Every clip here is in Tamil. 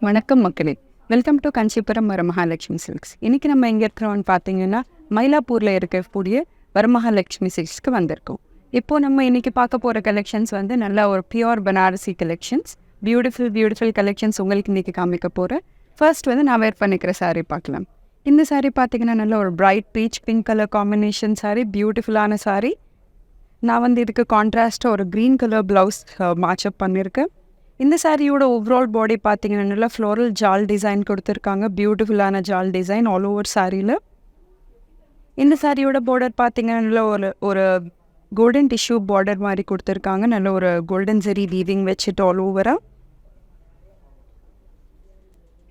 வணக்கம் மக்களே, welcome to Kanchipuram Varamahalakshmi silks. இன்றைக்கி நம்ம எங்கே இருக்கிறோம்னு பார்த்தீங்கன்னா மயிலாப்பூரில் இருக்கக்கூடிய வரமகாலட்சுமி சில்க்ஸ்க்கு வந்திருக்கோம். இப்போது நம்ம இன்றைக்கி பார்க்க போகிற கலெக்ஷன்ஸ் நல்ல ஒரு pure Banarasi collections, beautiful collections உங்களுக்கு இன்றைக்கி காமிக்க போகிறேன். ஃபர்ஸ்ட் நான் வேர் பண்ணிக்கிற சாரீ பார்க்கலாம். இந்த சாரீ பார்த்தீங்கன்னா நல்ல ஒரு bright peach pink colour combination sari, பியூட்டிஃபுல்லான சாரீ. நான் இதுக்கு கான்ட்ராஸ்ட்டாக ஒரு க்ரீன் கலர் ப்ளவுஸ் மேட்சப் பண்ணியிருக்கேன். இந்த சாரியோட ஓவரால் பாடி பார்த்தீங்கன்னா நல்லா ஃப்ளோரல் ஜால் டிசைன் கொடுத்துருக்காங்க, பியூட்டிஃபுல்லான ஜால் டிசைன் ஆல் ஓவர் சாரியில். இந்த சாரியோட பார்டர் பார்த்தீங்கன்னா நல்ல ஒரு கோல்டன் டிஷ்யூ பார்டர் மாதிரி கொடுத்துருக்காங்க, நல்ல ஒரு கோல்டன் ஜெரி வீவிங் வச்சுட்டு ஆல் ஓவராக.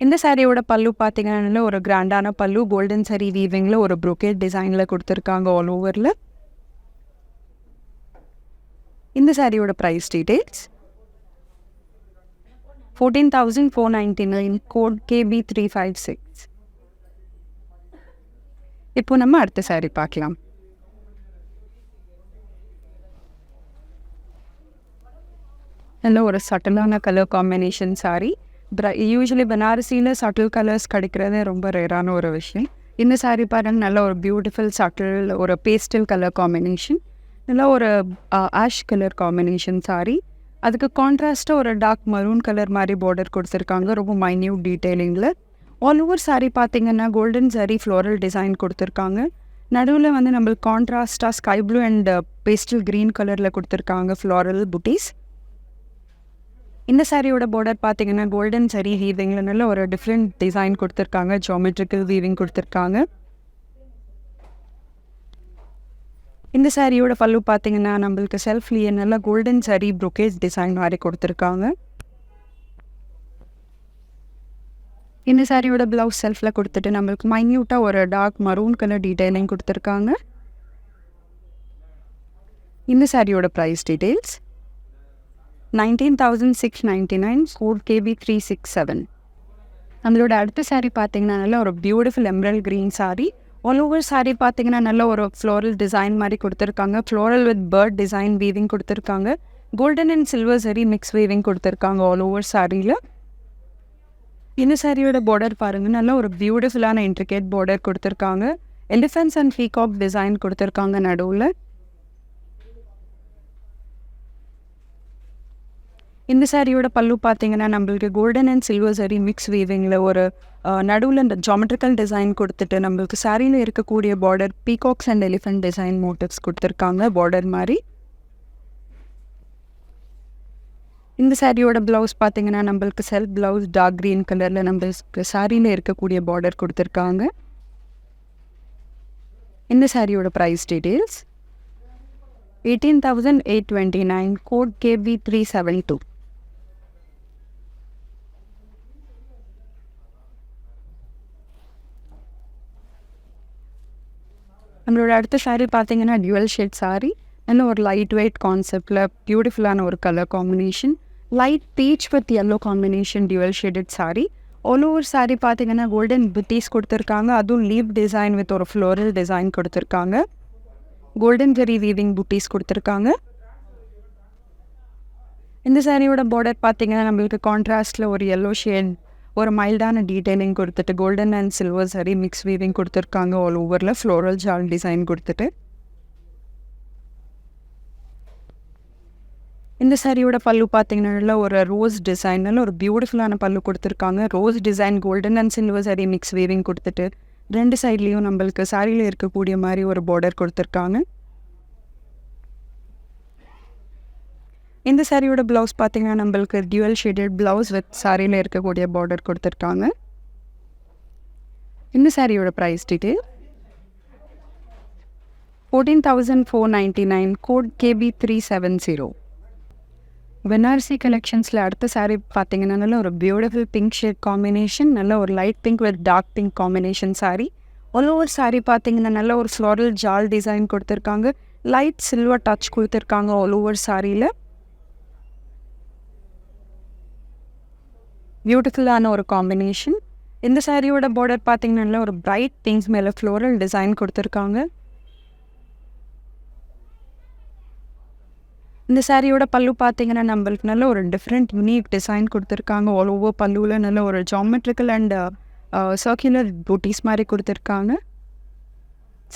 இந்த சாரியோட பல்லு பார்த்தீங்கன்னா நல்ல ஒரு கிராண்டான பல்லு, கோல்டன் ஜெரி வீவிங்கில் ஒரு ப்ரோகேட் டிசைனில் கொடுத்துருக்காங்க ஆல் ஓவரில். இந்த சாரியோட ப்ரைஸ் டீட்டெயில்ஸ் 14,499, கோட் KB356. இப்போ நம்ம அடுத்த சாரீ பார்க்கலாம். நல்ல ஒரு சட்டிலான கலர் காம்பினேஷன் சாரீ. யூஸ்வலி பனாரசியில் சட்டில் கலர்ஸ் கிடைக்கிறதே ரொம்ப ரேரான ஒரு விஷயம். இந்த சாரீ பாருங்கள், நல்ல ஒரு பியூட்டிஃபுல் சட்டில் ஒரு பேஸ்டல் கலர் காம்பினேஷன், நல்ல ஒரு ஆஷ் கலர் காம்பினேஷன் சாரீ. அதுக்கு கான்ட்ராஸ்ட்டாக ஒரு டார்க் மரூன் கலர் மாதிரி பார்டர் கொடுத்துருக்காங்க, ரொம்ப மைன்யூட் டீட்டெயிலிங்கில். ஆல் ஓவர் சாரீ பார்த்தீங்கன்னா கோல்டன் ஜரி ஃப்ளோரல் டிசைன் கொடுத்துருக்காங்க. நடுவில் நம்மளுக்கு கான்ட்ராஸ்ட்டாக sky blue and pastel green கலரில் கொடுத்துருக்காங்க ஃப்ளோரல் புட்டீஸ். இந்த சாரியோட பார்டர் பார்த்தீங்கன்னா கோல்டன் ஜரி வீவிங்கில் நல்ல ஒரு டிஃப்ரெண்ட் டிசைன் கொடுத்துருக்காங்க, ஜியோமெட்ரிக்கல் வீவிங் கொடுத்துருக்காங்க. இந்த சாரியோட பல்லு பார்த்தீங்கன்னா நம்மளுக்கு செல்ஃப்லேயே நல்லா கோல்டன் சாரி ப்ரோகேஜ் டிசைன் மாதிரி கொடுத்துருக்காங்க. இந்த சாரியோட ப்ளவுஸ் செல்ஃபில் கொடுத்துட்டு நம்மளுக்கு மைன்யூட்டாக ஒரு டார்க் மரூன் கலர் டீட்டெயிலிங் கொடுத்துருக்காங்க. இந்த சாரியோட ப்ரைஸ் டீட்டெயில்ஸ் 19,699, கோட் KB367. நம்மளோட அடுத்த சாரீ பார்த்தீங்கன்னா நல்ல ஒரு beautiful emerald green sari. All over sari பார்த்தீங்கன்னா நல்ல ஒரு ஃப்ளோரல் டிசைன் மாதிரி கொடுத்துருக்காங்க, floral with bird design weaving கொடுத்துருக்காங்க, golden and silver zari mix weaving கொடுத்துருக்காங்க ஆல் ஓவர் சாரியில். இந்த சாரியோட பார்டர் பாருங்கள், நல்ல ஒரு பியூட்டிஃபுல்லான இன்ட்ரிகேட் பார்டர் கொடுத்துருக்காங்க, எலிஃபென்ட்ஸ் அண்ட் பீகாக் டிசைன் கொடுத்துருக்காங்க நடுவில். இந்த சாரியோட பல்லு பார்த்தீங்கன்னா நம்மளுக்கு golden and silver zari mix வீவிங்கில் ஒரு நடுவில் இந்த ஜாமெட்ரிக்கல் டிசைன் கொடுத்துட்டு நம்மளுக்கு சாரியில் இருக்கக்கூடிய border peacocks and elephant design motives கொடுத்துருக்காங்க பார்டர் மாதிரி. இந்த சாரியோட ப்ளவுஸ் பார்த்தீங்கன்னா நம்மளுக்கு செல்ஃப் ப்ளவுஸ் டார்க் க்ரீன் கலரில் நம்மளுக்கு சாரியில் இருக்கக்கூடிய பார்டர் கொடுத்துருக்காங்க. இந்த சாரியோட ப்ரைஸ் டீட்டெயில்ஸ் 18,829, கோட் KB372. நம்மளோட அடுத்த சாரீ பார்த்தீங்கன்னா டியூவல் ஷேட் சாரீ, நல்ல ஒரு லைட் வெயிட் கான்செப்டில் பியூட்டிஃபுல்லான ஒரு colour combination, light beach with yellow combination dual shaded sari. All over sari பார்த்தீங்கன்னா கோல்டன் புட்டீஸ் கொடுத்துருக்காங்க, அதுவும் லீப் டிசைன் வித் ஒரு ஃப்ளோரல் டிசைன் கொடுத்துருக்காங்க, கோல்டன் ஜெரி வீவிங் புட்டீஸ் கொடுத்துருக்காங்க. இந்த சாரியோட பார்டர் பார்த்தீங்கன்னா நம்மளுக்கு கான்ட்ராஸ்டில் ஒரு எல்லோ ஷேட் ஒரு மைல்டான டீட்டெயிலிங் கொடுத்துட்டு golden and silver zari mix weaving கொடுத்துருக்காங்க ஆல் ஓவரில் ஃப்ளோரல் ஜால் டிசைன் கொடுத்துட்டு. இந்த சாரியோட பல்லு பார்த்தீங்கன்னா நல்ல ஒரு ரோஸ் டிசைன், நல்ல ஒரு பியூட்டிஃபுல்லான பல்லு கொடுத்துருக்காங்க, rose design golden and silver zari mix weaving கொடுத்துட்டு ரெண்டு சைட்லேயும் நம்மளுக்கு சாரியில் இருக்கக்கூடிய மாதிரி ஒரு பார்டர் கொடுத்துருக்காங்க. இந்த சாரியோட ப்ளவுஸ் பார்த்தீங்கன்னா நம்மளுக்கு டியூவல் ஷேடட் ப்ளவுஸ் வித் சாரியில் இருக்கக்கூடிய பார்டர் கொடுத்துருக்காங்க. இந்த சாரியோட price detail 14,499, code KB370. Banarasi கலெக்ஷன்ஸில் அடுத்த சாரீ பார்த்தீங்கன்னா நல்ல ஒரு பியூட்டிஃபுல் பிங்க் ஷேட் காம்பினேஷன், நல்ல ஒரு light pink with dark pink combination sari. All over sari பார்த்தீங்கன்னா நல்ல ஒரு ஃப்ளோரல் ஜால் டிசைன் கொடுத்துருக்காங்க, லைட் சில்வர் டச் கொடுத்துருக்காங்க ஆல் ஓவர் சாரியில். பியூட்டிஃபுல்லான ஒரு காம்பினேஷன். இந்த சாரியோட பார்டர் பார்த்தீங்கன்னா ஒரு பிரைட் பிங்க்ஸ் மேலே ஃப்ளோரல் டிசைன் கொடுத்துருக்காங்க. இந்த சாரியோட பல்லு பார்த்தீங்கன்னா நம்மளுக்கு நல்ல ஒரு டிஃப்ரெண்ட் யூனிக் டிசைன் கொடுத்துருக்காங்க. ஆல் ஓவர் பல்லுவில் நல்ல ஒரு ஜாமெட்ரிக்கல் அண்ட் சர்க்குலர் பூட்டிஸ் மாதிரி கொடுத்துருக்காங்க.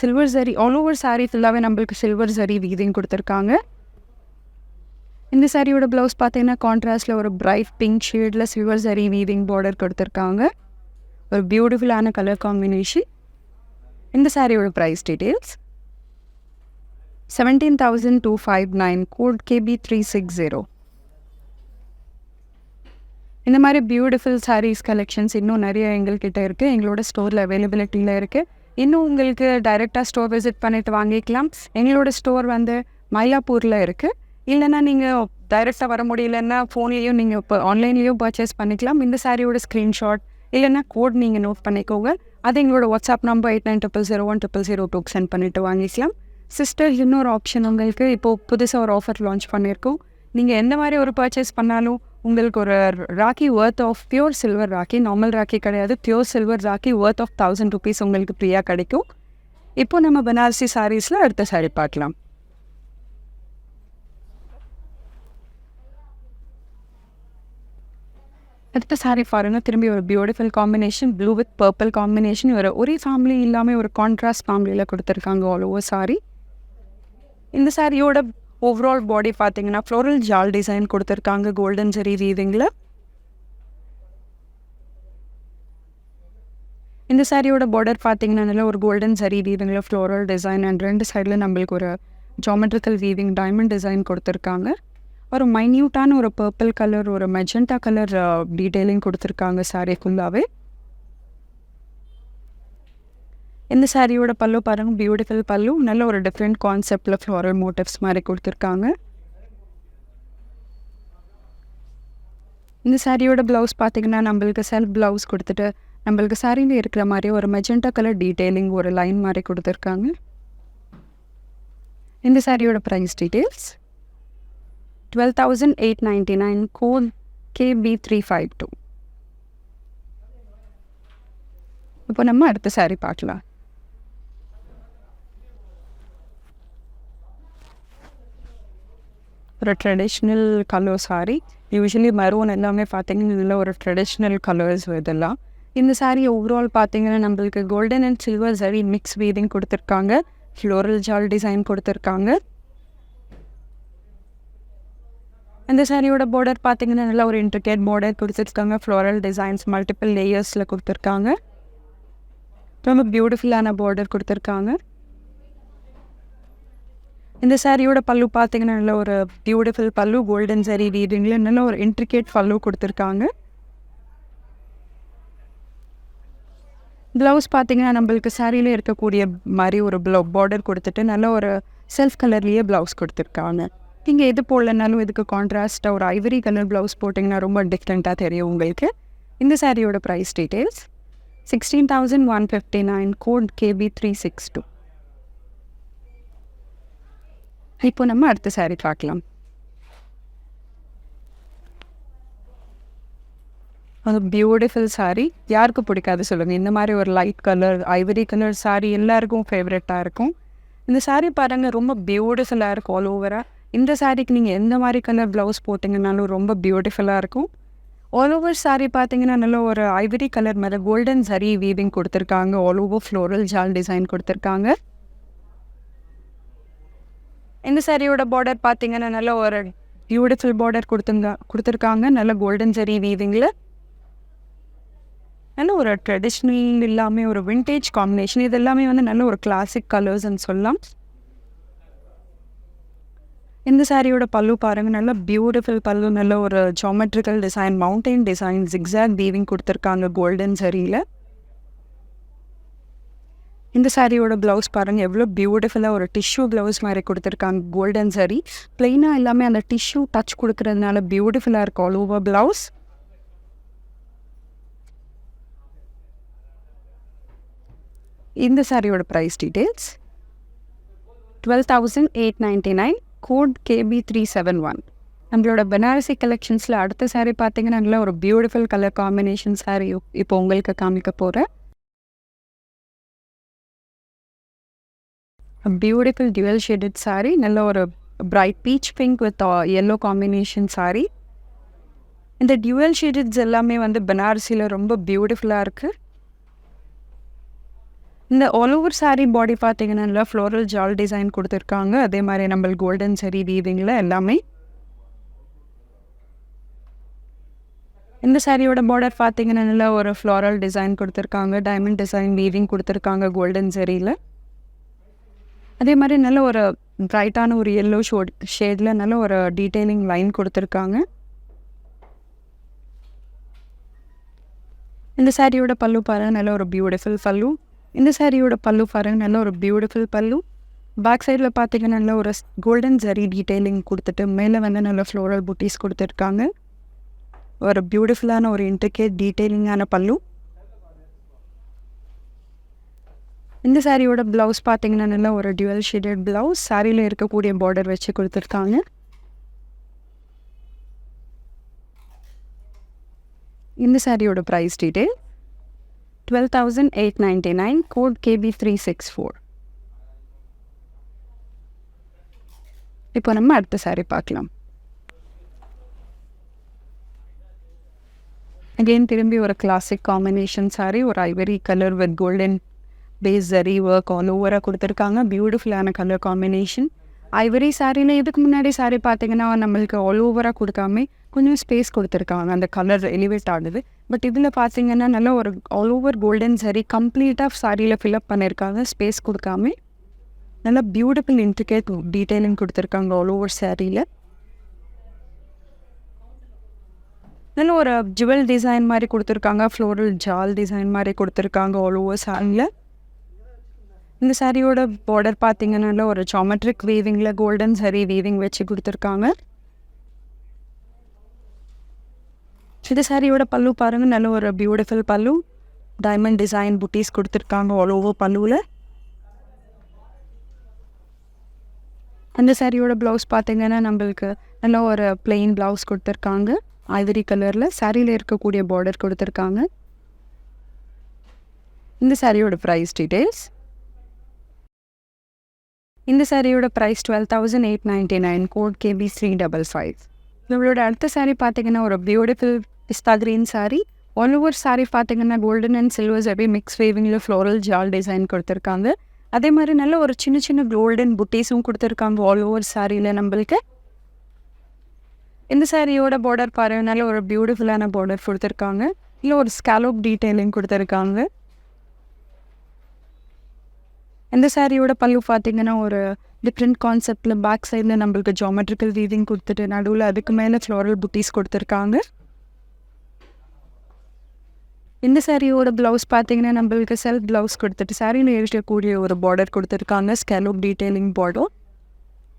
சில்வர் சரி ஆல் ஓவர் சாரீ ஃபுல்லாகவே நம்மளுக்கு சில்வர் சரி வீதிங் கொடுத்துருக்காங்க. இந்த சாரியோட ப்ளவுஸ் பார்த்தீங்கன்னா கான்ட்ராஸ்டில் ஒரு பிரைட் பிங்க் ஷேடில் சில்வர் சரி வீவிங் பார்டர் கொடுத்துருக்காங்க. ஒரு பியூட்டிஃபுல்லான கலர் காம்பினேஷன். இந்த சாரியோட ப்ரைஸ் டீட்டெயில்ஸ் 17,259 கோட் KB360. இந்த மாதிரி பியூட்டிஃபுல் சாரீஸ் கலெக்ஷன்ஸ் இன்னும் நிறைய எங்கள்கிட்ட இருக்குது. எங்களோட ஸ்டோரில் அவைலபிலிட்டியில் இருக்குது. இன்னும் உங்களுக்கு டைரெக்டாக ஸ்டோர் விசிட் பண்ணிவிட்டு வாங்கிக்கலாம். எங்களோட ஸ்டோர் வந்து மயிலாப்பூரில் இருக்குது. இல்லைன்னா நீங்கள் டைரெக்டாக வர முடியலன்னா ஃபோன்லேயும் நீங்கள் இப்போ ஆன்லைன்லேயும் பர்ச்சேஸ் பண்ணிக்கலாம். இந்த சாரியோட ஸ்க்ரீன்ஷாட் இல்லைன்னா கோட் நீங்கள் நோட் பண்ணிக்கோங்க. அது எங்களோட வாட்ஸ்அப் நம்பர் 8900010002 சென்ட் பண்ணிவிட்டு வாங்கிக்கலாம். சிஸ்டர், இன்னொரு ஆப்ஷன் உங்களுக்கு இப்போது புதுசாக ஒரு ஆஃபர் லான்ச் பண்ணியிருக்கோம். நீங்கள் எந்த மாதிரி ஒரு பர்ச்சேஸ் பண்ணாலும் உங்களுக்கு ஒரு rakhi worth of pure silver rakhi, normal rakhi கிடையாது, pure silver rakhi worth of 1000 rupees உங்களுக்கு ஃப்ரீயாக கிடைக்கும். இப்போது நம்ம பனாரசி சாரீஸில் அடுத்த சாரீ பார்க்கலாம். அடுத்த சாரீ பாருங்க, திரும்பி ஒரு beautiful combination, blue with purple combination. ஒரே ஃபேமிலி இல்லாமல் ஒரு கான்ட்ராஸ்ட் ஃபேமிலியில் கொடுத்துருக்காங்க ஆல் ஓவர் சாரீ. இந்த சாரியோட ஓவரால் பாடி பார்த்தீங்கன்னா ஃப்ளோரல் ஜால் டிசைன் கொடுத்துருக்காங்க கோல்டன் ஜெரி வீவிங்கில். இந்த சாரியோட பார்டர் பார்த்தீங்கன்னா நல்ல ஒரு கோல்டன் ஜெரி வீவிங்கில் ஃப்ளோரல் டிசைன் அண்ட் ரெண்டு சைடில் நம்மளுக்கு ஒரு ஜாமெட்ரிக்கல் வீவிங் டைமண்ட் டிசைன் கொடுத்துருக்காங்க. ஒரு மைன்யூட்டான ஒரு பர்பிள் கலர், ஒரு மெஜெண்டா கலர் டீட்டெயிலிங் கொடுத்துருக்காங்க சாரீ ஃபுல்லாகவே. இந்த சாரியோட பல்லு பாருங்கள், பியூட்டிஃபுல் பல்லு, நல்ல ஒரு டிஃப்ரெண்ட் கான்செப்டில் ஃப்ளோரல் மோட்டிவ்ஸ் மாதிரி கொடுத்துருக்காங்க. இந்த சாரியோட ப்ளவுஸ் பார்த்தீங்கன்னா நம்மளுக்கு செல்ஃப் ப்ளவுஸ் கொடுத்துட்டு நம்மளுக்கு சாரியில் இருக்கிற மாதிரி ஒரு மெஜெண்டா கலர் டீட்டெயிலிங் ஒரு லைன் மாதிரி கொடுத்துருக்காங்க. இந்த சாரியோட ப்ரைஸ் டீட்டெயில்ஸ் 12,899 கோட் KB352. இப்போ நம்ம அடுத்த சாரீ பார்க்கலாம். ஒரு traditional colour sari. Usually maroon எல்லாமே பார்த்தீங்கன்னா இதில் ஒரு ட்ரெடிஷ்னல் கலர்ஸ் இதெல்லாம். இந்த சாரீ ஓவரால் பார்த்தீங்கன்னா நம்மளுக்கு golden and silver zari mix weaving கொடுத்துருக்காங்க. ஃப்ளோரல் ஜால் டிசைன் கொடுத்துருக்காங்க. இந்த சாரியோட பார்டர் பார்த்தீங்கன்னா நல்லா ஒரு இன்ட்ரிகேட் பார்டர் கொடுத்துருக்காங்க. ஃப்ளோரல் டிசைன்ஸ் மல்டிபிள் லேயர்ஸில் கொடுத்துருக்காங்க. ரொம்ப பியூட்டிஃபுல்லான பார்டர் கொடுத்துருக்காங்க. இந்த சாரியோட பல்லு பார்த்தீங்கன்னா நல்ல ஒரு பியூட்டிஃபுல் பல்லு, கோல்டன் சரி வீவிங்கில் நல்ல ஒரு இன்ட்ரிகேட் பல்லு கொடுத்துருக்காங்க. ப்ளவுஸ் பார்த்தீங்கன்னா நம்மளுக்கு சாரியில் இருக்கக்கூடிய மாதிரி ஒரு பார்டர் கொடுத்துட்டு நல்ல ஒரு செல்ஃப் கலர்லேயே ப்ளவுஸ் கொடுத்துருக்காங்க. நீங்கள் எது போடலனாலும் இதுக்கு கான்ட்ராஸ்ட்டாக ஒரு ஐவரி கலர் ப்ளவுஸ் போட்டிங்கன்னா ரொம்ப டிஃப்ரெண்ட்டாக தெரியும் உங்களுக்கு. இந்த சாரியோட ப்ரைஸ் டீட்டெயில்ஸ் 16,159 கோட் KB362. இப்போ நம்ம அடுத்த சாரீ பார்க்கலாம். அது பியூட்டிஃபுல் சாரீ, யாருக்கு பிடிக்காது சொல்லுங்கள். இந்த மாதிரி ஒரு light colour Ivory colour sari எல்லாருக்கும் ஃபேவரட்டாக இருக்கும். இந்த சாரீ பாருங்கள், ரொம்ப பியூட்டிஃபுல்லாக இருக்கும் ஆல் ஓவராக. இந்த சாரீக்கு நீங்கள் எந்த மாதிரி கலர் ப்ளவுஸ் போட்டிங்கனாலும் ரொம்ப பியூட்டிஃபுல்லாக இருக்கும். ஆல் ஓவர் சாரீ பார்த்தீங்கன்னா நல்ல ஒரு ஐவரி கலர் மேலே கோல்டன் சரி வீவிங் கொடுத்துருக்காங்க. All over floral jaal design கொடுத்துருக்காங்க. இந்த சாரியோட பார்டர் பார்த்தீங்கன்னா நல்ல ஒரு பியூட்டிஃபுல் பார்டர் கொடுத்துருக்காங்க. நல்ல கோல்டன் சரி வீவிங்கில் நல்ல ஒரு ட்ரெடிஷ்னல் இல்லாமல் ஒரு விண்டேஜ் காம்பினேஷன். இது எல்லாமே வந்து நல்ல ஒரு கிளாசிக் கலர்ஸ்ன்னு சொல்லலாம். இந்த சாரியோட பல்லு பாருங்கள், நல்ல பியூட்டிஃபுல் பல்லு, நல்ல ஒரு geometrical design mountain design zigzag weaving கொடுத்துருக்காங்க கோல்டன் சரியில். இந்த சாரியோட ப்ளவுஸ் பாருங்கள், எவ்வளோ பியூட்டிஃபுல்லாக ஒரு டிஷ்யூ ப்ளவுஸ் மாதிரி கொடுத்துருக்காங்க கோல்டன் சரி. ப்ளெயினாக எல்லாமே அந்த டிஷ்யூ டச் கொடுக்கறதுனால பியூட்டிஃபுல்லாக இருக்கும் ஆல் ஓவர் ப்ளவுஸ். இந்த சாரியோட ப்ரைஸ் டீட்டெயில்ஸ் 12,899 கோட் KB371. நம்மளோட பனாரசி கலெக்ஷன்ஸில் அடுத்த சாரீ பார்த்தீங்கன்னா நல்ல ஒரு பியூட்டிஃபுல் கலர் காம்பினேஷன் சாரீ இப்போ உங்களுக்கு காமிக்க போகிறேன். பியூட்டிஃபுல் டியூவல் ஷேடட் சாரீ, நல்ல ஒரு bright peach pink with yellow combination saree. இந்த டியூவல் ஷேடட்ஸ் எல்லாமே வந்து பனாரசியில் ரொம்ப பியூட்டிஃபுல்லாக இருக்குது. இந்த ஆல் ஓவர் saree பாடி பார்த்தீங்கன்னா நல்லா ஃப்ளோரல் ஜால் டிசைன் கொடுத்துருக்காங்க. அதே மாதிரி நம்ம கோல்டன் சரி வீவிங்கில் எல்லாமே. இந்த சாரியோட பார்டர் பார்த்தீங்கன்னா நல்லா ஒரு ஃப்ளோரல் டிசைன் கொடுத்துருக்காங்க. டைமண்ட் டிசைன் வீவிங் கொடுத்துருக்காங்க கோல்டன் சரியில். அதே மாதிரி நல்ல ஒரு பிரைட்டான ஒரு எல்லோ ஷேடில் நல்ல ஒரு டீட்டெயிலிங் லைன் கொடுத்துருக்காங்க. இந்த சாரியோட பல்லு பாருங்க நல்ல ஒரு பியூட்டிஃபுல் பல்லு. இந்த சாரியோட பல்லு பாருங்க நல்ல ஒரு பியூட்டிஃபுல் பல்லு. பேக் சைடில் பார்த்தீங்கன்னா நல்ல ஒரு கோல்டன் ஜரி டீட்டெயிலிங் கொடுத்துட்டு மேலே வந்து நல்ல ஃப்ளோரல் புட்டீஸ் கொடுத்துருக்காங்க. ஒரு பியூட்டிஃபுல்லான ஒரு இன்ட்ரிகேட் டீட்டெயிலிங்கான பல்லு. இந்த சாரியோட ப்ளவுஸ் பார்த்தீங்கன்னா நல்ல ஒரு டியூவல் ஷேடட் ப்ளவுஸ். சாரியில் இருக்கக்கூடிய பார்டர் வச்சு கொடுத்துருக்காங்க. இந்த சாரியோட ப்ரைஸ் டீட்டெயில் 12,899, கோட் KB364. இப்போ நம்ம அடுத்த சாரி பார்க்கலாம். அகெயின் திரும்பி ஒரு கிளாசிக் காம்பினேஷன் சாரி. ஒரு ivory colour with golden base zari work all ஓவராக கொடுத்துருக்காங்க. பியூட்டிஃபுல்லான கலர் காம்பினேஷன். ஐவரி சாரியில் இதுக்கு முன்னாடி சாரி பார்த்தீங்கன்னா நம்மளுக்கு ஆல் ஓவராக கொடுக்காம கொஞ்சம் ஸ்பேஸ் கொடுத்துருக்காங்க. அந்த கலர் எலிவேட் ஆகுது. பட் இதில் பார்த்தீங்கன்னா நல்ல ஒரு ஆல் ஓவர் கோல்டன் சரி கம்ப்ளீட்டாக சாரியில் ஃபில்அப் பண்ணியிருக்காங்க. ஸ்பேஸ் கொடுக்காம நல்லா பியூட்டிஃபுல் இன்ட்ரிகேட் டீட்டெயிலிங் கொடுத்துருக்காங்க ஆல் ஓவர் சாரியில். நல்ல ஒரு ஜுவல் டிசைன் மாதிரி கொடுத்துருக்காங்க. ஃப்ளோரல் ஜால் டிசைன் மாதிரி கொடுத்துருக்காங்க ஆல் ஓவர் சாரியில். இந்த சாரியோட பார்டர் பார்த்தீங்கன்னா நல்ல ஒரு ஜாமெட்ரிக் வீவிங்கில் கோல்டன் சரி வீவிங் வச்சு கொடுத்துருக்காங்க. இந்த சாரியோட பல்லு பாருங்கள் நல்ல ஒரு பியூட்டிஃபுல் பல்லு. டைமண்ட் டிசைன் புட்டீஸ் கொடுத்துருக்காங்க ஆல் ஓவர் பல்லுவில். அந்த சாரியோட ப்ளவுஸ் பார்த்தீங்கன்னா நம்மளுக்கு நல்ல ஒரு பிளெயின் ப்ளவுஸ் கொடுத்துருக்காங்க ஐவரி கலரில். சாரியில் இருக்கக்கூடிய பார்டர் கொடுத்துருக்காங்க. இந்த சாரியோட ப்ரைஸ் டீட்டெயில்ஸ். இந்த சாரியோட ப்ரைஸ் 12,899, கோட் KB355. நம்மளோட அடுத்த சாரி பார்த்தீங்கன்னா ஒரு beautiful pista green sari. All over sari பார்த்தீங்கன்னா golden and silver zari mix வேவிங்கில் ஃப்ளோரல் ஜால் டிசைன் கொடுத்துருக்காங்க. அதே மாதிரி நல்ல ஒரு சின்ன சின்ன கோல்டன் புட்டீஸும் கொடுத்துருக்காங்க ஆல் ஓவர் சாரியில் நம்மளுக்கு. இந்த சாரியோட பார்டர் பாருங்கள் நல்ல ஒரு பியூட்டிஃபுல்லான பார்டர் கொடுத்துருக்காங்க. இல்லை ஒரு ஸ்கேலோப் டீட்டெயிலிங் கொடுத்துருக்காங்க. இந்த சாரியோட பல்லு பார்த்தீங்கன்னா ஒரு டிஃப்ரெண்ட் கான்செப்டில் பேக் சைடில் நம்மளுக்கு ஜாமெட்ரிக்கல் வீவிங் கொடுத்துட்டு நடுவில் அதுக்கு மேலே ஃப்ளோரல் புட்டீஸ் கொடுத்துருக்காங்க. இந்த சாரியோட ப்ளவுஸ் பார்த்தீங்கன்னா நம்மளுக்கு செல்ஃப் ப்ளவுஸ் கொடுத்துட்டு சாரியில் இருக்கக்கூடிய ஒரு பார்டர் கொடுத்துருக்காங்க. ஸ்கேலோப் டீட்டெயிலிங் பார்டர்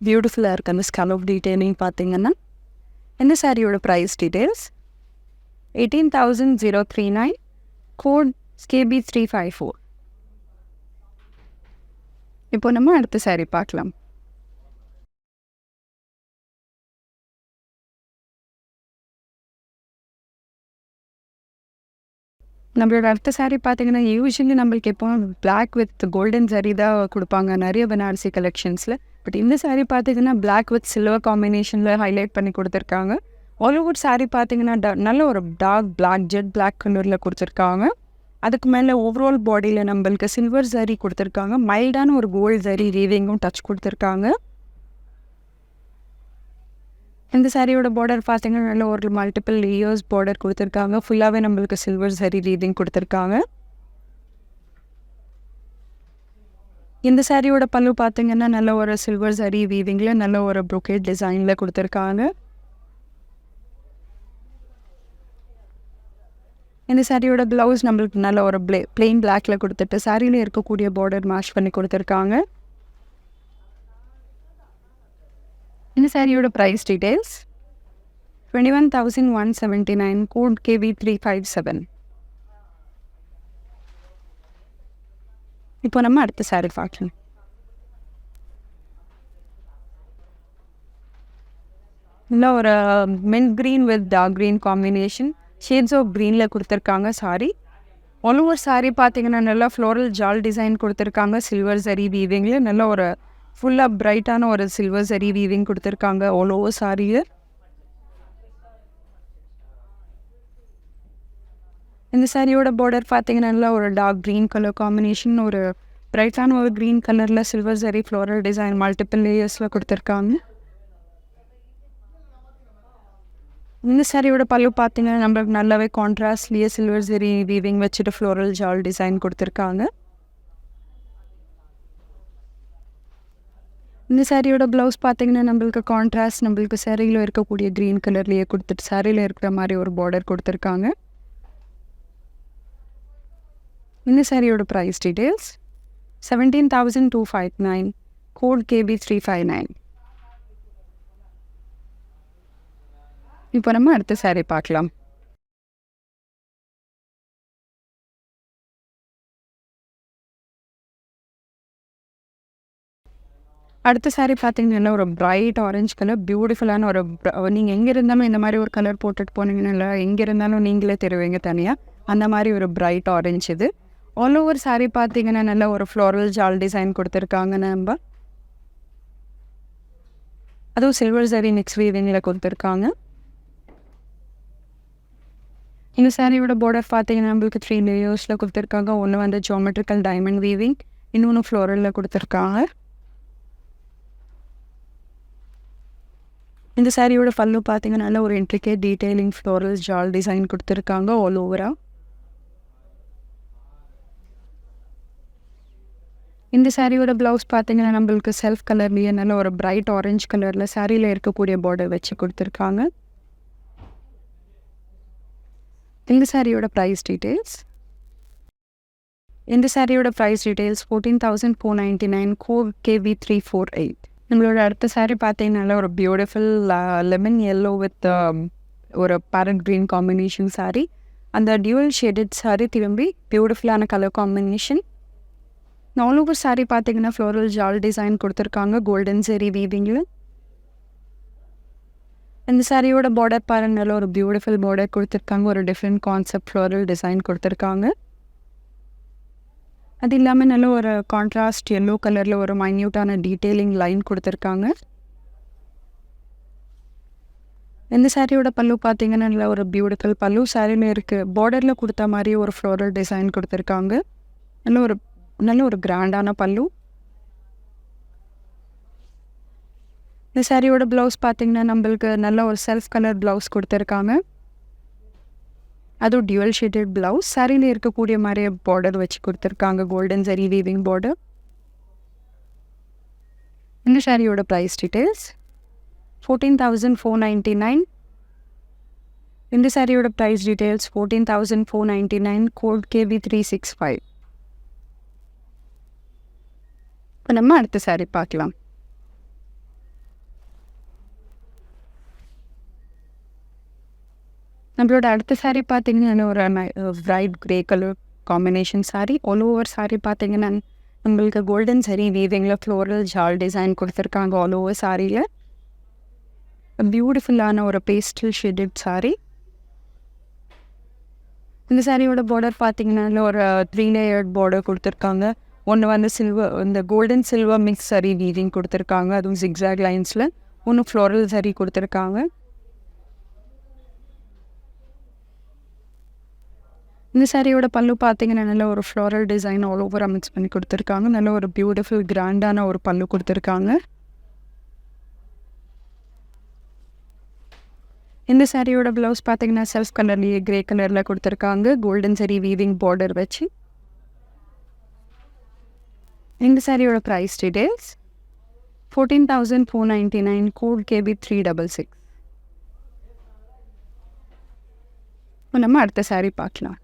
பியூட்டிஃபுல்லாக இருக்குது. அந்த ஸ்கேலோப் டீட்டெயிலிங் பார்த்தீங்கன்னா. இந்த சாரியோட ப்ரைஸ் டீட்டெயில்ஸ் 18,039, கோட் KB354. இப்போ நம்ம அடுத்த சாரி பார்க்கலாம். நம்மளோட அடுத்த சாரி பார்த்தீங்கன்னா யூஸ்வலி நம்மளுக்கு எப்போ பிளாக் வித் கோல்டன் சாரி தான் கொடுப்பாங்க நிறைய பனாரசி கலெக்ஷன்ஸில். பட் இந்த சாரி பார்த்தீங்கன்னா பிளாக் வித் சில்வர் காம்பினேஷனில் ஹைலைட் பண்ணி கொடுத்துருக்காங்க. ஆல் ஓவர் சாரி பார்த்தீங்கன்னா நல்ல ஒரு டார்க் பிளாக் ஜெட் பிளாக் கலரில் கொடுத்துருக்காங்க. அதுக்கு மேலே ஓவரால் பாடியில் நம்மளுக்கு சில்வர் ஜரி கொடுத்துருக்காங்க. மைல்டான ஒரு கோல்டு ஜரி வீவிங்கும் டச் கொடுத்துருக்காங்க. இந்த சாரியோட பார்டர் பார்த்தீங்கன்னா நல்ல ஒரு மல்டிபிள் லேயர்ஸ் பார்டர் கொடுத்துருக்காங்க. ஃபுல்லாகவே நம்மளுக்கு சில்வர் ஜரி வீவிங் கொடுத்துருக்காங்க. இந்த சாரியோட பல்லு பார்த்தீங்கன்னா நல்ல ஒரு சில்வர் ஜரி வீவிங்கில் நல்ல ஒரு ப்ரொக்கேட் டிசைனில் கொடுத்துருக்காங்க. இந்த சாரியோட ப்ளவுஸ் நம்மளுக்கு நல்ல ஒரு பிளெயின் பிளாக்ல கொடுத்துட்டு சாரியில் இருக்கக்கூடிய பார்டர் மேஷ் பண்ணி கொடுத்துருக்காங்க. இந்த சாரியோட ப்ரைஸ் டீட்டெயில்ஸ் 21,179, கோட் KB357. இப்போ நம்ம அடுத்த சாரி பார்க்கலாம். இல்லை ஒரு mint green with dark green combination shades of க்ரீனில் கொடுத்துருக்காங்க சாரி. ஆல் ஓவர் சாரி பார்த்தீங்கன்னா நல்லா ஃப்ளோரல் ஜால் டிசைன் கொடுத்துருக்காங்க. சில்வர் ஜரி வீவிங்கில் நல்ல ஒரு ஃபுல்லாக பிரைட்டான ஒரு சில்வர் சரி வீவிங் கொடுத்துருக்காங்க ஆல் ஓவர் சாரியில். இந்த சாரியோட பார்டர் பார்த்தீங்கன்னா நல்லா ஒரு டார்க் க்ரீன் கலர் காம்பினேஷன், ஒரு பிரைட்டான ஒரு க்ரீன் கலரில் சில்வர் சரி ஃப்ளோரல் டிசைன் மல்டிபிள் லேயர்ஸில் கொடுத்துருக்காங்க. இந்த சாரியோட பல்லு பார்த்தீங்கன்னா நம்மளுக்கு நல்லாவே கான்ட்ராஸ்ட்லேயே சில்வர் சரி வீவிங் வச்சுட்டு ஃப்ளோரல் ஜால் டிசைன் கொடுத்துருக்காங்க. இந்த சாரியோட ப்ளவுஸ் பார்த்தீங்கன்னா நம்மளுக்கு கான்ட்ராஸ்ட் நம்மளுக்கு சாரியில் இருக்கக்கூடிய க்ரீன் கலர்லேயே கொடுத்துட்டு சாரியில் இருக்கிற மாதிரி ஒரு பார்டர் கொடுத்துருக்காங்க. இந்த சாரியோட ப்ரைஸ் டீட்டெயில்ஸ் 17,259, கோட் KB359. இப்போ நம்ம அடுத்த சாரி பார்க்கலாம். அடுத்த சாரி பார்த்தீங்கன்னா ஒரு பிரைட் ஆரஞ்சு கலர் பியூட்டிஃபுல்லான ஒரு நீங்கள் எங்கே இருந்தாலும் இந்த மாதிரி ஒரு கலர் போட்டுட்டு போனீங்கன்னா எங்கே இருந்தாலும் நீங்களே தெரிவிங்க தனியாக. அந்த மாதிரி ஒரு பிரைட் ஆரஞ்சு இது. ஆல் ஓவர் சாரி பார்த்தீங்கன்னா நல்ல ஒரு ஃப்ளோரல் ஜால் டிசைன் கொடுத்துருக்காங்க. நம்ம அதுவும் சில்வர் சரி மிக்ஸ் வீவிங்கில் கொடுத்துருக்காங்க. இந்த சாரியோட பார்டர் பார்த்தீங்கன்னா நம்மளுக்கு 3 லேயர்ஸில் கொடுத்துருக்காங்க. ஒன்று வந்து ஜியோமெட்ரிக்கல் டைமண்ட் வீவிங், இன்னொன்று ஃப்ளோரலில் கொடுத்துருக்காங்க. இந்த சாரியோட பல்லு பார்த்தீங்கன்னா நல்ல ஒரு intricate detailing floral jaal design கொடுத்துருக்காங்க ஆல் ஓவராக. இந்த சாரியோட ப்ளவுஸ் பார்த்தீங்கன்னா நம்மளுக்கு செல்ஃப் கலர்லேயே நல்ல ஒரு பிரைட் ஆரஞ்சு கலரில் சாரியில் இருக்கக்கூடிய பார்டர் வச்சு கொடுத்துருக்காங்க. இந்த சாரியோட ப்ரைஸ் டீட்டெயில்ஸ் 14,499, கோட் KB348. நம்மளோட அடுத்த சாரி பார்த்தீங்கன்னா ஒரு பியூட்டிஃபுல் லெமன் எல்லோ வித் ஒரு பேரட் க்ரீன் காம்பினேஷன் சாரி. அந்த டியூவல் ஷேடட் சாரி திரும்பி பியூட்டிஃபுல்லான colour combination. All over sari பார்த்தீங்கன்னா ஃப்ளோரல் ஜால் டிசைன் கொடுத்துருக்காங்க கோல்டன் சரி வீவிங்கில். இந்த சாரியோட பார்டர் பாருங்க நல்ல ஒரு பியூட்டிஃபுல் பார்டர் கொடுத்துருக்காங்க. ஒரு டிஃப்ரெண்ட் கான்செப்ட் ஃப்ளோரல் டிசைன் கொடுத்துருக்காங்க. அது இல்லாமல் நல்ல ஒரு கான்ட்ராஸ்ட் எல்லோ கலரில் ஒரு மைன்யூட்டான டீட்டெயிலிங் லைன் கொடுத்துருக்காங்க. இந்த சாரியோட பல்லு பார்த்தீங்கன்னா நல்ல ஒரு பியூட்டிஃபுல் பல்லு சாரியில் இருக்குது. பார்டரில் கொடுத்த மாதிரி ஒரு ஃப்ளோரல் டிசைன் கொடுத்துருக்காங்க. நல்ல ஒரு கிராண்டான பல்லு. இந்த சாரியோட ப்ளவுஸ் பார்த்தீங்கன்னா நம்மளுக்கு நல்ல ஒரு செல்ஃப் கலர் ப்ளவுஸ் கொடுத்துருக்காங்க. அதுவும் டியூவல் ஷேடட் ப்ளவுஸ் சாரியில் இருக்கக்கூடிய மாதிரி பார்டர் வச்சு கொடுத்துருக்காங்க கோல்டன் சரி வீவிங் பார்டர். இந்த சாரியோட ப்ரைஸ் டீட்டெயில்ஸ் 14,499. இந்த சாரியோட ப்ரைஸ் டீட்டெயில்ஸ் 14,499, கோட் KB365. இப்போ நம்ம அடுத்த சாரி பார்க்கலாம். நம்மளோட அடுத்த சாரி பார்த்தீங்கன்னா ஒரு bright grey colour combination sari. All over sari பார்த்தீங்கன்னா நம்மளுக்கு கோல்டன் சரி வீவிங்கில் ஃப்ளோரல் ஜால் டிசைன் கொடுத்துருக்காங்க ஆல் ஓவர் சாரியில். பியூட்டிஃபுல்லான ஒரு பேஸ்டல் ஷேடட் சாரி. இந்த சாரியோட பார்டர் பார்த்தீங்கன்னா ஒரு 3 லேயர்ட் பார்டர் கொடுத்துருக்காங்க. ஒன்று வந்து சில்வர் இந்த கோல்டன் சில்வர் மிக்ஸ் சரி வீவிங் கொடுத்துருக்காங்க, அதுவும் ஜிக்ஸாக் லைன்ஸில். ஒன்று ஃப்ளோரல் சரி கொடுத்துருக்காங்க. இந்த சாரியோட பல்லு பார்த்தீங்கன்னா நல்ல ஒரு ஃப்ளோரல் டிசைன் ஆல் ஓவராக மிக்ஸ் பண்ணி கொடுத்துருக்காங்க. நல்ல ஒரு பியூட்டிஃபுல் கிராண்டான ஒரு பல்லு கொடுத்துருக்காங்க. இந்த சாரியோட ப்ளவுஸ் பார்த்தீங்கன்னா செல்ஃப் கலர்லேயே கிரே கலரில் கொடுத்துருக்காங்க கோல்டன் சரி வீவிங் பார்டர் வச்சு. இந்த சாரியோட ப்ரைஸ் டீட்டெயில்ஸ் 14,499, கோட் KB366. இப்போ நம்ம அடுத்த சாரி பார்க்கலாம்.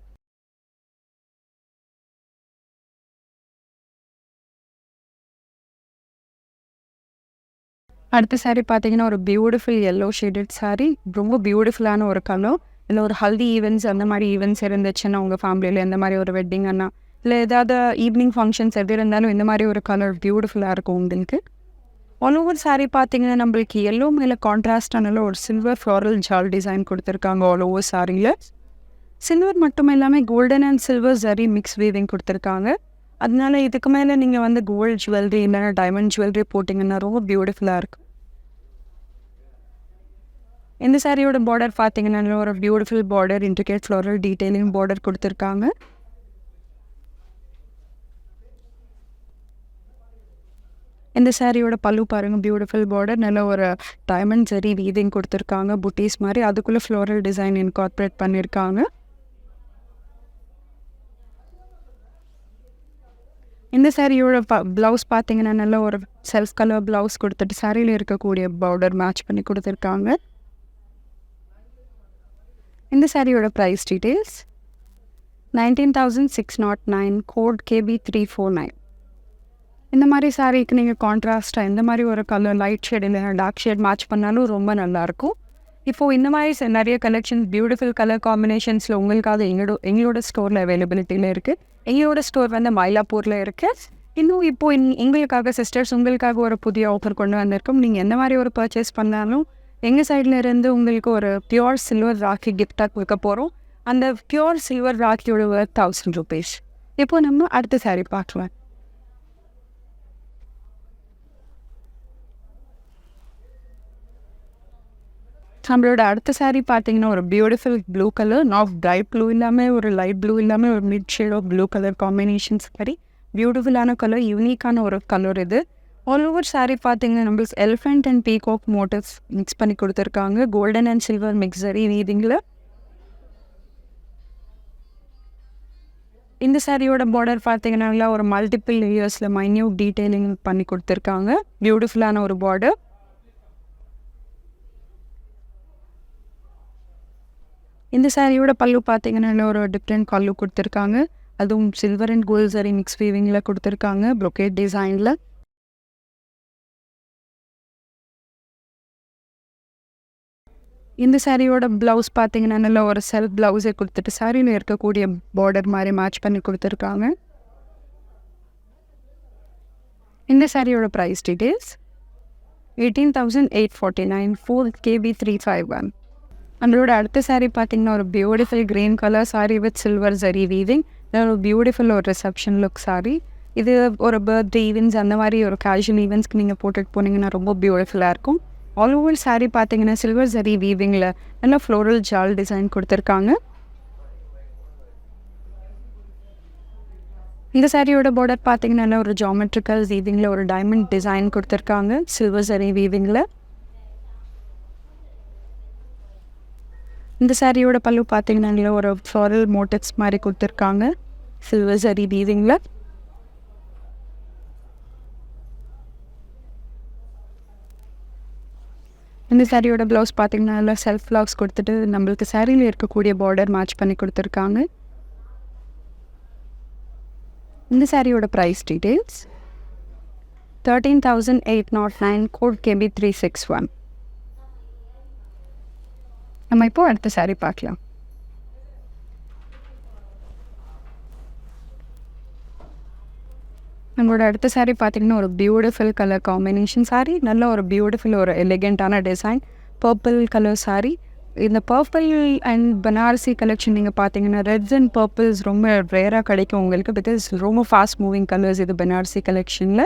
அடுத்த சாரி பார்த்தீங்கன்னா ஒரு பியூட்டிஃபுல் எல்லோ ஷேடட் சாரி. ரொம்ப பியூட்டிஃபுல்லான ஒரு கலர். இல்லை ஒரு ஹல்தி ஈவெண்ட்ஸ் அந்த மாதிரி ஈவெண்ட்ஸ் இருந்துச்சுன்னா உங்கள் ஃபேமிலியில் எந்த மாதிரி ஒரு வெட்டிங் அண்ணா இல்லை ஏதாவது ஈவினிங் ஃபங்க்ஷன்ஸ் எது இருந்தாலும் இந்த மாதிரி ஒரு கலர் பியூட்டிஃபுல்லாக இருக்கும் உங்களுக்கு. ஆல் ஓவர் சாரி பார்த்தீங்கன்னா நம்மளுக்கு எல்லோ மேலே கான்ட்ராஸ்டானால ஒரு சில்வர் ஃப்ளோரல் ஜால் டிசைன் கொடுத்துருக்காங்க ஆல் ஓவர் சாரியில். சில்வர் மட்டும் இல்லாமல் golden and silver zari mix weaving கொடுத்துருக்காங்க. அதனால இதுக்கு மேலே நீங்கள் வந்து கோல்டு ஜுவல்லரி இல்லைன்னா டைமண்ட் ஜுவல்லரி போட்டிங்கன்னா ரொம்ப பியூட்டிஃபுல்லாக இருக்கும். இந்த சாரியோட பார்டர் பார்த்தீங்கன்னா ஒரு beautiful border, intricate floral detailing border கொடுத்துருக்காங்க. இந்த சாரியோட பல்லு பாருங்கள், பியூட்டிஃபுல் பார்டர், நல்ல ஒரு டைமண்ட் ஜரி வீவிங் கொடுத்துருக்காங்க, புட்டீஸ் மாதிரி. அதுக்குள்ளே ஃப்ளோரல் டிசைன் இன்கார்பரேட் பண்ணியிருக்காங்க. இந்த சாரியோட ப்ளவுஸ் பார்த்தீங்கன்னா நல்ல ஒரு செல்ஃப் கலர் ப்ளவுஸ் கொடுத்துட்டு சாரியில் இருக்கக்கூடிய பார்டர் மேட்ச் பண்ணி கொடுத்துருக்காங்க. இந்த சாரியோட ப்ரைஸ் டீட்டெயில்ஸ் 19,609, கோட் KB349. இந்த மாதிரி சாரீக்கு நீங்கள் கான்ட்ராஸ்ட்டாக இந்த மாதிரி ஒரு கலர் லைட் ஷேட் இல்லைனா டார்க் ஷேட் மேட்ச் பண்ணாலும் ரொம்ப நல்லாயிருக்கும். இப்போது இந்த மாதிரி நிறைய கலெக்ஷன்ஸ் பியூட்டிஃபுல் கலர் காம்பினேஷன்ஸில் உங்களுக்காக எங்களோட ஸ்டோரில் அவைலபிலிட்டியில் இருக்குது. எங்களோட ஸ்டோர் வந்து மயிலாப்பூரில் இருக்குது. இன்னும் இப்போது எங்களுக்காக சிஸ்டர்ஸ் உங்களுக்காக ஒரு புதிய ஆஃபர் கொண்டு வந்திருக்கோம். நீங்கள் எந்த மாதிரி ஒரு பர்ச்சேஸ் பண்ணாலும் எங்கள் சைடில் இருந்து உங்களுக்கு ஒரு பியோர் சில்வர் ராக்கி கிஃப்டாக கொடுக்க போகிறோம். அந்த பியோர் சில்வர் ராக்கியோட ஒர்த் 1000 rupees. இப்போது நம்ம அடுத்த சாரீ பார்க்கலாம். நம்மளோட அடுத்த சாரீ பார்த்தீங்கன்னா ஒரு beautiful blue colour, not bright blue இல்லாமல் ஒரு லைட் ப்ளூ இல்லாமல் ஒரு mid shade of blue colour combinations மாதிரி பியூட்டிஃபுல்லான கலர், யூனிக்கான ஒரு கலர் இது. ஆல் ஓவர் சாரீ பார்த்தீங்கன்னா நம்மளுக்கு elephant and peacock motives mix பண்ணி கொடுத்துருக்காங்க, கோல்டன் அண்ட் சில்வர் மிக்ஸரி வீவிங்கில். இந்த சாரியோட பார்டர் பார்த்தீங்கன்னா ஒரு மல்டிபிள் லேயர்ஸில் மைன்யூட் டீட்டெயிலிங் பண்ணி கொடுத்துருக்காங்க, பியூட்டிஃபுல்லான ஒரு பார்டர். இந்த சாரியோட பல்லு பார்த்தீங்கன்னா ஒரு டிஃப்ரெண்ட் பல்லு கொடுத்துருக்காங்க, அதுவும் சில்வர் அண்ட் கோல்ட் சரி மிக்ஸ் வீவிங்கில் கொடுத்துருக்காங்க, ப்ரொக்கேட் டிசைனில். இந்த சாரியோட ப்ளவுஸ் பார்த்தீங்கன்னா நல்ல ஒரு செல்ஃப் ப்ளவுஸை கொடுத்துட்டு சாரியில் இருக்கக்கூடிய பார்டர் மாதிரி மேட்ச் பண்ணி கொடுத்துருக்காங்க. இந்த சாரியோட ப்ரைஸ் டீட்டெயில்ஸ் 18,849, 4 KB351. நம்மளோட அடுத்த சாரீ பார்த்தீங்கன்னா ஒரு beautiful green colour sari with silver zari weaving, ஒரு பியூட்டிஃபுல் ஒரு ரிசப்ஷன் லுக் சாரீ. இது ஒரு பர்த்டே ஈவெண்ட்ஸ் அந்த மாதிரி ஒரு கேஷுவல் ஈவெண்ட்ஸ்க்கு நீங்கள் போட்டுட்டு போனீங்கன்னா ரொம்ப பியூட்டிஃபுல்லாக இருக்கும். ஆல் ஓவர் சாரீ பார்த்தீங்கன்னா சில்வர் ஜரி வீவிங்கில் நல்லா ஃப்ளோரல் ஜால் டிசைன் கொடுத்துருக்காங்க. இந்த சாரியோட பார்டர் பார்த்தீங்கன்னா ஒரு ஜாமெட்ரிக்கல் வீவிங்கில் ஒரு டைமண்ட் டிசைன் கொடுத்துருக்காங்க, சில்வர் ஜரி வீவிங்கில். இந்த சாரியோட பல்லு பார்த்தீங்கன்னா ஒரு ஃப்ளாரல் மோட்டிவ்ஸ் மாதிரி கொடுத்துருக்காங்க, சில்வர் ஜரி வீவிங்கில். இந்த சாரியோட ப்ளவுஸ் பார்த்தீங்கன்னா நல்லா செல்ஃப் ப்ளவுஸ் கொடுத்துட்டு நம்மளுக்கு சாரியில் இருக்கக்கூடிய பார்டர் மேட்ச் பண்ணி கொடுத்துருக்காங்க. இந்த சாரியோட ப்ரைஸ் டீட்டெயில்ஸ் 13,809, கோட் KB361. நம்ம இப்போ அடுத்த சாரீ பார்க்கலாம். நம்மளோட அடுத்த சாரீ பார்த்தீங்கன்னா ஒரு பியூட்டிஃபுல் கலர் காம்பினேஷன் சாரீ, நல்ல ஒரு பியூட்டிஃபுல் ஒரு எலிகெண்ட்டான டிசைன், பர்பிள் கலர் சாரீ. இந்த பர்பிள் அண்ட் பனாரசி கலெக்ஷன் நீங்கள் பார்த்தீங்கன்னா ரெட்ஸ் அண்ட் பர்பிள்ஸ் ரொம்ப ரேராக கிடைக்கும் உங்களுக்கு, பிகாஸ் ரொம்ப ஃபாஸ்ட் மூவிங் கலர்ஸ் இது பனாரசி கலெக்ஷனில்.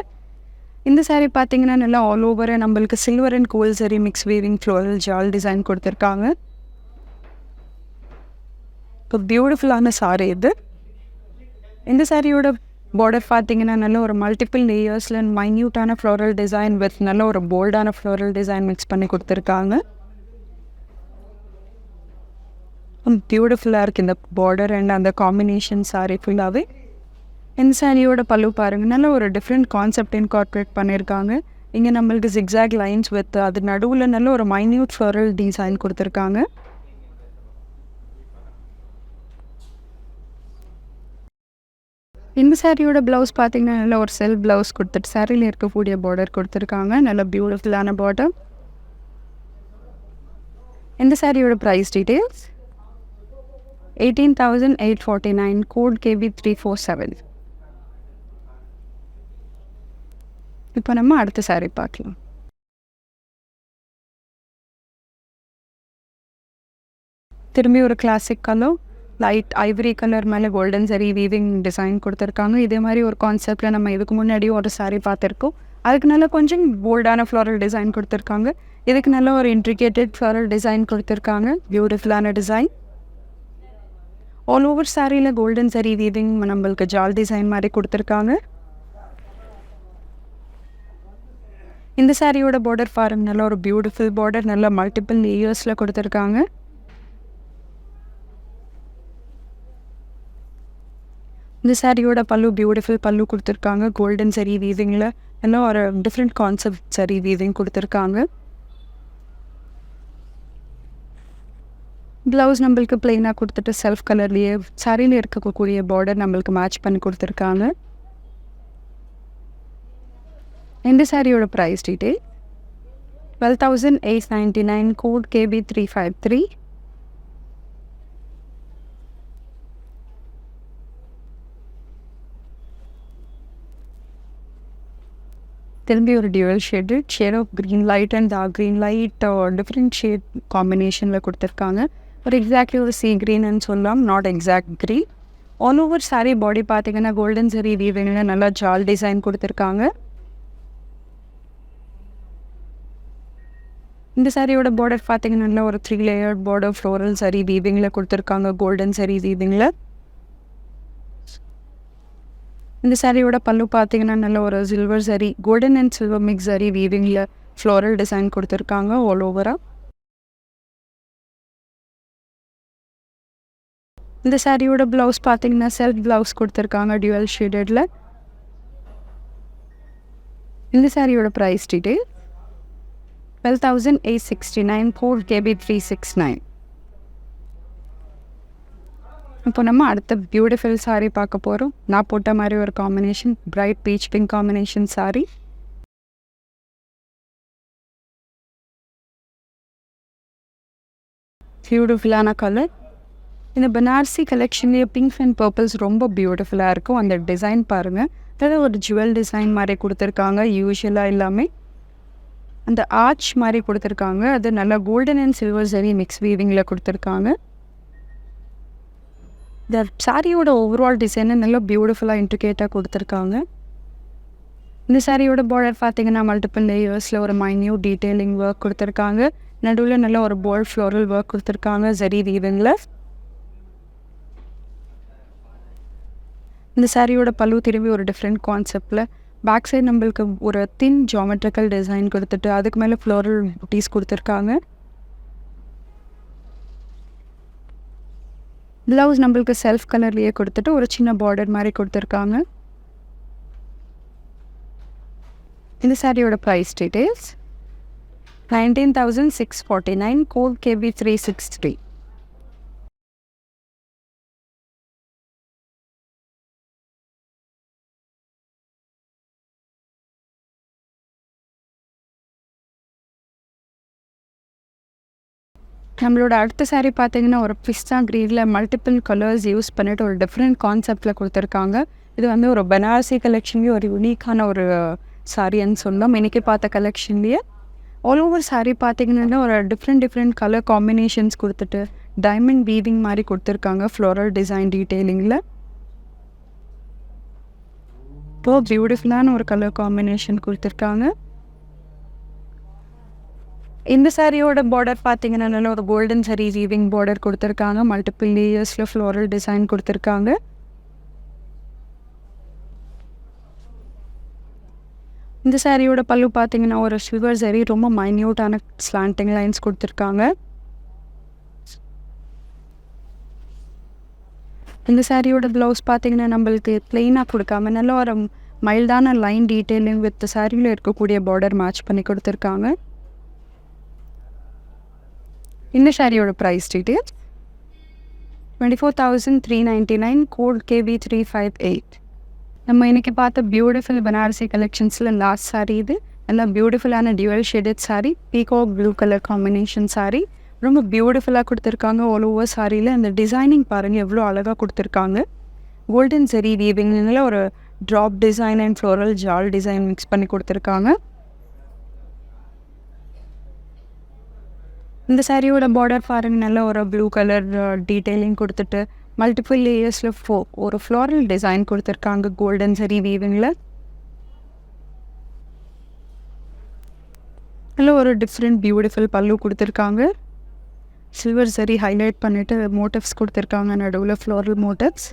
இந்த சாரீ பார்த்தீங்கன்னா நல்லா ஆல் ஓவர் நம்மளுக்கு சில்வர் அண்ட் கோல்ட் சரி mix weaving floral jaal design கொடுத்துருக்காங்க. இப்போ பியூட்டிஃபுல்லான சாரீ இது. இந்த சாரியோட பார்டர் பார்த்தீங்கன்னா நல்ல ஒரு மல்டிபிள் லேயர்ஸில் மைன்யூட்டான ஃப்ளோரல் டிசைன் வித் நல்ல ஒரு போல்டான ஃப்ளோரல் டிசைன் மிக்ஸ் பண்ணி கொடுத்துருக்காங்க. பியூட்டிஃபுல்லாக இருக்குது இந்த பார்டர் அண்ட் அந்த காம்பினேஷன் சாரீ ஃபுல்லாகவே. இந்த சாரியோட பல்லு பாருங்கள், நல்ல ஒரு டிஃப்ரெண்ட் கான்செப்ட் இன்கார்பரேட் பண்ணியிருக்காங்க. இங்கே நம்மளுக்கு ஜிக்ஸாக் லைன்ஸ் வித் அது நடுவில் நல்ல ஒரு மைன்யூட் ஃப்ளோரல் டிசைன் கொடுத்துருக்காங்க. இந்த சாரியோட ப்ளவுஸ் பார்த்தீங்கன்னா நல்ல ஒரு செல்ஃப் ப்ளவுஸ் கொடுத்துட்டு சாரியில் இருக்கக்கூடிய பார்டர் கொடுத்துருக்காங்க, நல்ல பியூட்டிஃபுல்லான பார்டர். இந்த சாரியோட ப்ரைஸ் டீட்டெயில்ஸ் 18,849, கோட் KB347. இப்போ நம்ம அடுத்த சாரீ பார்க்கலாம். திரும்பி ஒரு classic colour light Ivory colour மேலே கோல்டன் சரி வீவிங் டிசைன் கொடுத்துருக்காங்க. இதே மாதிரி ஒரு கான்செப்டில் நம்ம இதுக்கு முன்னாடி ஒரு saree பார்த்துருக்கோம். அதுக்கு நல்ல கொஞ்சம் போல்டான ஃப்ளாரல் டிசைன் கொடுத்துருக்காங்க. இதுக்கு நல்ல ஒரு இன்ட்ரிகேட்டட் ஃப்ளாரல் டிசைன் கொடுத்துருக்காங்க. பியூட்டிஃபுல்லான டிசைன். ஆல் ஓவர் சாரியில் கோல்டன் சரி வீவிங் நம்மளுக்கு ஜால் டிசைன் மாதிரி கொடுத்துருக்காங்க. இந்த சாரியோட பார்டர் பாருங்க, நல்ல ஒரு பியூட்டிஃபுல் பார்டர், நல்ல மல்டிபிள் லேயர்ஸில் கொடுத்துருக்காங்க. இந்த சாரியோட பல்லு பியூட்டிஃபுல் பல்லு கொடுத்துருக்காங்க. கோல்டன் சரி வீவிங்கில் எல்லாம் ஒரு டிஃப்ரெண்ட் கான்செப்ட் சரி வீவிங் கொடுத்துருக்காங்க. ப்ளவுஸ் நம்மளுக்கு பிளெயினாக கொடுத்துட்டு செல்ஃப் கலர்லேயே சாரியில் இருக்கக்கூடிய பார்டர் நம்மளுக்கு மேட்ச் பண்ணி கொடுத்துருக்காங்க. இந்த சாரியோட ப்ரைஸ் டீட்டெயில் 12,899, கோட் KB 353. திரும்பி ஒரு dual shade of green light and dark green light different shade காம்பினேஷனில் கொடுத்துருக்காங்க. ஒரு எக்ஸாக்ட்லி ஒரு சீ க்ரீன்னு சொல்லலாம், not exact green. All over sari body பார்த்தீங்கன்னா கோல்டன் சரி வீவிங்கில் நல்லா ஜால் டிசைன் கொடுத்துருக்காங்க. இந்த சாரியோட பார்டர் பார்த்தீங்கன்னா நல்லா ஒரு 3 லேயர் பார்டர் ஃப்ளோரல் சரி வீவிங்கில் கொடுத்துருக்காங்க, கோல்டன் சரி வீவிங்கில். இந்த சாரியோட பல்லு பார்த்தீங்கன்னா நல்ல ஒரு சில்வர் சரி, கோல்டன் அண்ட் சில்வர் மிக்ஸ் சரி வீவிங்கில் ஃப்ளோரல் டிசைன் கொடுத்துருக்காங்க ஆல் ஓவராக. இந்த சாரியோட ப்ளவுஸ் பார்த்தீங்கன்னா செல்ஃப் ப்ளவுஸ் கொடுத்துருக்காங்க டியூவல் ஷேடடில். இந்த சாரியோட ப்ரைஸ் டீட்டெயில் 12,869, கோட் KB 369. இப்போ நம்ம அடுத்த பியூட்டிஃபுல் சாரீ பார்க்க போகிறோம். நான் போட்ட மாதிரி ஒரு combination, bright peach pink combination sari. பியூட்டிஃபுல்லான கலர். இந்த பனாரசி கலெக்ஷன்லேயே பிங்க் அண்ட் பர்பிள்ஸ் ரொம்ப பியூட்டிஃபுல்லாக இருக்கும். அந்த டிசைன் பாருங்கள், அதாவது ஒரு ஜுவல் டிசைன் மாதிரி கொடுத்துருக்காங்க. யூஸ்வலாக எல்லாமே அந்த ஆர்ச் மாதிரி கொடுத்துருக்காங்க. அது நல்லா golden and silver zari mix வீவிங்கில் கொடுத்துருக்காங்க. இந்த சாரியோட ஓவரால் டிசைனை நல்லா பியூட்டிஃபுல்லாக இன்ட்ரிகேட்டாக கொடுத்துருக்காங்க. இந்த சாரியோட பார்டர் பார்த்தீங்கன்னா மல்டிபிள் லேயர்ஸில் ஒரு மைன்யூட் டீட்டெயிலிங் ஒர்க் கொடுத்துருக்காங்க. நடுவில் நல்ல ஒரு போல்ட் ஃப்ளோரல் ஒர்க் கொடுத்துருக்காங்க சரி வீவிங்கில். இந்த சாரியோட பல்லு திரும்பி ஒரு டிஃப்ரெண்ட் கான்செப்டில் பேக் சைடு நம்மளுக்கு ஒரு தின் ஜாமெட்ரிக்கல் டிசைன் கொடுத்துட்டு அதுக்கு மேலே ஃப்ளோரல் புட்டீஸ் கொடுத்துருக்காங்க. ப்ளவுஸ் நம்மளுக்கு செல்ஃப் கலர்லேயே கொடுத்துட்டு ஒரு சின்ன பார்டர் மாதிரி கொடுத்துருக்காங்க. இந்த சாரியோட ப்ரைஸ் டீட்டெயில்ஸ் 19,649, கோட் KB 363. நம்மளோட அடுத்த சாரீ பார்த்தீங்கன்னா ஒரு பிஸ்தா க்ரீனில் மல்டிபிள் கலர்ஸ் யூஸ் பண்ணிவிட்டு ஒரு டிஃப்ரெண்ட் கான்செப்டில் கொடுத்துருக்காங்க. இது வந்து ஒரு பனாரசி கலெக்ஷன்லேயே ஒரு யூனிக்கான ஒரு சாரின்னு சொல்லலாம். இன்றைக்கி பார்த்த கலெக்ஷன்லேயே ஆல் ஓவர் சாரீ பார்த்தீங்கன்னா ஒரு டிஃப்ரெண்ட் கலர் காம்பினேஷன்ஸ் கொடுத்துட்டு டைமண்ட் வீவிங் மாதிரி கொடுத்துருக்காங்க ஃப்ளோரல் டிசைன் டீட்டெயிலிங்கில். இப்போ பியூட்டிஃபுல்லான ஒரு கலர் காம்பினேஷன் கொடுத்துருக்காங்க. இந்த சாரியோட பார்டர் பார்த்தீங்கன்னா நல்ல ஒரு கோல்டன் சரி வீவிங் பார்டர் கொடுத்துருக்காங்க. மல்டிபிள் லேயர்ஸில் ஃப்ளோரல் டிசைன் கொடுத்துருக்காங்க. இந்த சாரியோட பல்லு பார்த்தீங்கன்னா ஒரு சில்வர் சரி ரொம்ப மைன்யூட்டான ஸ்லாண்டிங் லைன்ஸ் கொடுத்துருக்காங்க. இந்த சாரியோட ப்ளவுஸ் பார்த்தீங்கன்னா நம்மளுக்கு பிளெயினாக கொடுக்காம நல்ல ஒரு மைல்டான லைன் டீட்டெயிலிங் வித் சாரியில் இருக்கக்கூடிய பார்டர் மேட்ச் பண்ணி கொடுத்துருக்காங்க. இந்த சாரியோட ப்ரைஸ் டீட்டெயில்ஸ் 24,399, கோட் KB 358. நம்ம இன்றைக்கி பார்த்த பியூட்டிஃபுல் பனாரசி கலெக்ஷன்ஸில் லாஸ்ட் சாரீ இது. நல்லா பியூட்டிஃபுல்லான dual shaded sari, peacock blue colour combination sari. ரொம்ப பியூட்டிஃபுல்லாக கொடுத்துருக்காங்க. ஆல் ஓவர் சாரியில் அந்த டிசைனிங் பாருங்கள் எவ்வளோ அழகாக கொடுத்துருக்காங்க. கோல்டன் சரி வீவிங்னால ஒரு drop design and floral jaal design mix பண்ணி கொடுத்துருக்காங்க. இந்த சாரியோட பார்டர் பாருங்க நல்ல ஒரு ப்ளூ கலர் டீட்டெயிலிங் கொடுத்துட்டு மல்டிபிள் லேயர்ஸில் ஒரு ஃப்ளாரல் டிசைன் கொடுத்துருக்காங்க கோல்டன் சரி வீவிங்கில். இதில் ஒரு டிஃப்ரெண்ட் பியூட்டிஃபுல் பல்லு கொடுத்துருக்காங்க. சில்வர் சரி ஹைலைட் பண்ணிவிட்டு மோட்டிவ்ஸ் கொடுத்துருக்காங்க, நடுவில் ஃப்ளாரல் மோட்டிவ்ஸ்.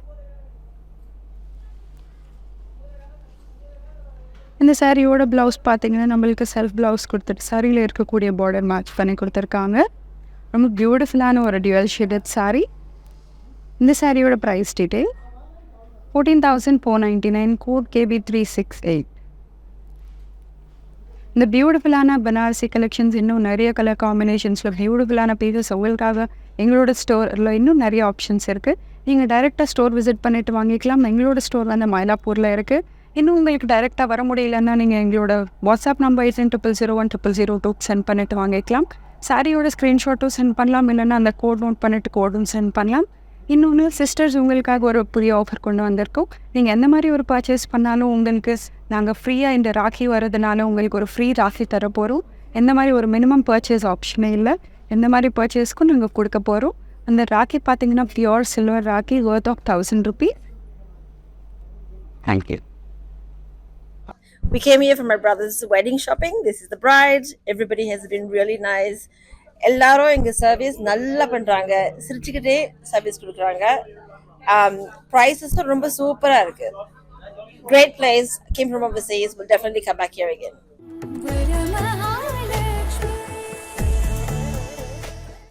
இந்த சாரியோட ப்ளவுஸ் பார்த்தீங்கன்னா நம்மளுக்கு செல்ஃப் ப்ளவுஸ் கொடுத்துட்டு சாரியில் இருக்கக்கூடிய பார்டர் மேட்ச் பண்ணி கொடுத்துருக்காங்க. ரொம்ப பியூட்டிஃபுல்லான ஒரு டியூவல் ஷேடட் சாரீ. இந்த சாரியோட ப்ரைஸ் டீட்டெயில் 14,499, கோட் KB368. இந்த பியூட்டிஃபுல்லான பனாரசி கலெக்ஷன்ஸ் இன்னும் நிறைய கலர் காம்பினேஷன்ஸில் பியூட்டிஃபுல்லான பீசஸ் உங்களுக்காக எங்களோட ஸ்டோரில் இன்னும் நிறைய ஆப்ஷன்ஸ் இருக்குது. நீங்கள் டைரெக்டாக ஸ்டோர் விசிட் பண்ணிவிட்டு வாங்கிக்கலாம். எங்களோட ஸ்டோர் வந்து மயிலாப்பூரில் இருக்குது. இன்னும் உங்களுக்கு டைரெக்டாக வர முடியலன்னா நீங்கள் எங்களோட வாட்ஸ்அப் நம்பர் 8900010002 சென்ட் பண்ணிவிட்டு வாங்கிக்கலாம். சாரியோட ஸ்க்ரீன்ஷாட்டும் சென்ட் பண்ணலாம், இல்லைன்னா அந்த கோட் நோட் பண்ணிவிட்டு கோடும் சென்ட் பண்ணலாம். இன்னொன்று சிஸ்டர்ஸ் உங்களுக்காக ஒரு புதிய ஆஃபர் கொண்டு வந்திருக்கோம். நீங்கள் எந்த மாதிரி ஒரு பர்ச்சேஸ் பண்ணாலும் உங்களுக்கு நாங்கள் ஃப்ரீயாக இந்த ராக்கி வரதுனால உங்களுக்கு ஒரு ஃப்ரீ ராக்கி தர போகிறோம். எந்த மாதிரி ஒரு மினிமம் பர்ச்சேஸ் ஆப்ஷனே இல்லை, எந்த மாதிரி பர்ச்சேஸ்க்கும் நாங்கள் கொடுக்க போகிறோம். அந்த ராக்கி பார்த்தீங்கன்னா pure silver rakhi worth of 1,000 rupees. Thank you. We came here for my brother's wedding shopping. This is the bride. Everybody has been really nice. எல்லாரும் எங்க சர்வீஸ் நல்லா பண்றாங்க, சிரிச்சுக்கிட்டே சர்வீஸ் கொடுக்குறாங்க. ப்ரைஸஸும் ரொம்ப சூப்பரா இருக்கு. Great place. Came from overseas. Will definitely come back here again.